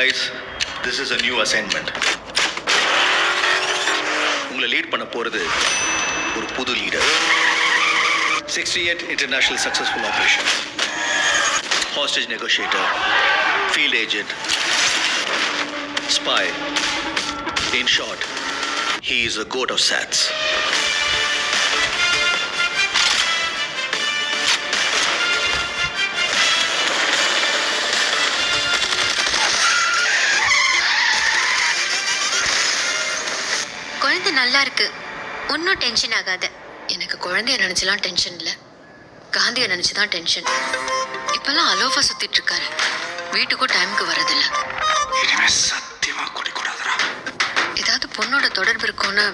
guys, this is a new assignment. உங்களை lead பண்ண போறது ஒரு புது leader. 68 international successful operations. Hostage negotiator, field agent, spy. In short, he is a goat of SATS. குழந்தை நல்லா இருக்கு, ஒன்னும் டென்ஷன் ஆகாத. எனக்கு குழந்தைய நினைச்சலாம் டென்ஷன் இல்ல, காந்திய நினைச்சுதான் டென்ஷன். இப்பெல்லாம் அலோஃபா சுத்திட்டு இருக்காரு, வீட்டுக்கும் டைமுக்கு வரதில்ல. இனிமே சத்தியமா குடிக்கூடாதுடா. ஏதாவது பொண்ணோட தொடர்பு இருக்கும்னு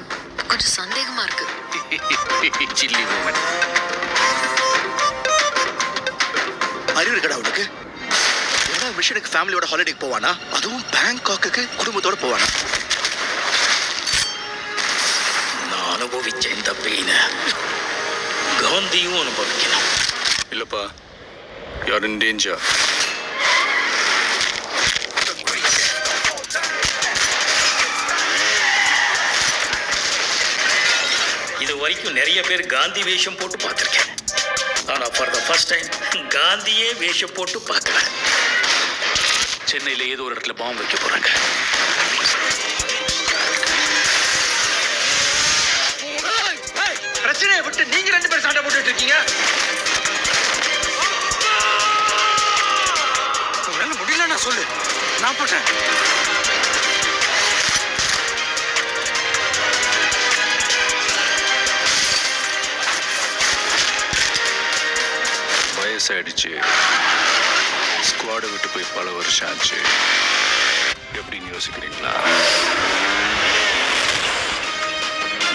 கொஞ்சம் சந்தேகமா இருக்கு. Silly moment. அறிவு இருக்கடா உனக்கு? எல்லா மிஷனுக்கு ஃபேமிலியோட ஹாலிடேக்கு போவானா? அதுவும் பேங்காக்கு குடும்பத்தோட போவானா? அனுபவிச்ச இந்த பெயினை காந்தியும் அனுபவிக்கணும். இல்லப்பா, யூ ஆர் இன் டேஞ்சர். இது வரைக்கும் நிறைய பேர் காந்தி வேஷம் போட்டு பார்த்துருக்கேன். ஆனா ஃபார் த ஃபர்ஸ்ட் டைம் காந்தியே வேஷம் போட்டு பார்க்கல. சென்னையில் ஏதோ ஒரு இடத்துல பாம்பு வைக்க போறாங்க. பிரச்சனையை விட்டு நீங்க 2 பேரும் சண்டை போட்டுட்டு இருக்கீங்க. உங்களால முடியலன்னா சொல்லு, நான் போட்டேன். வயசாயிடுச்சு, ஸ்குவாடை விட்டு போய் பல வருஷம் ஆச்சு. எப்படின்னு யோசிக்கிறீங்களா?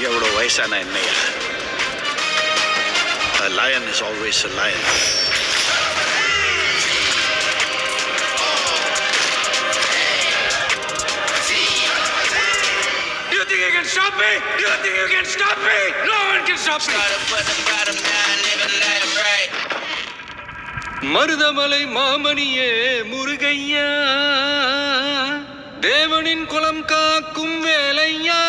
எவ்வளோ வயசான என்னையா? A lion is always a lion. Do you think you can stop me? Do you think you can stop me? No one can stop me. Marudhamalai மாமணியே முருகையா, தேவனின் குலம் காக்கும் வேலையா.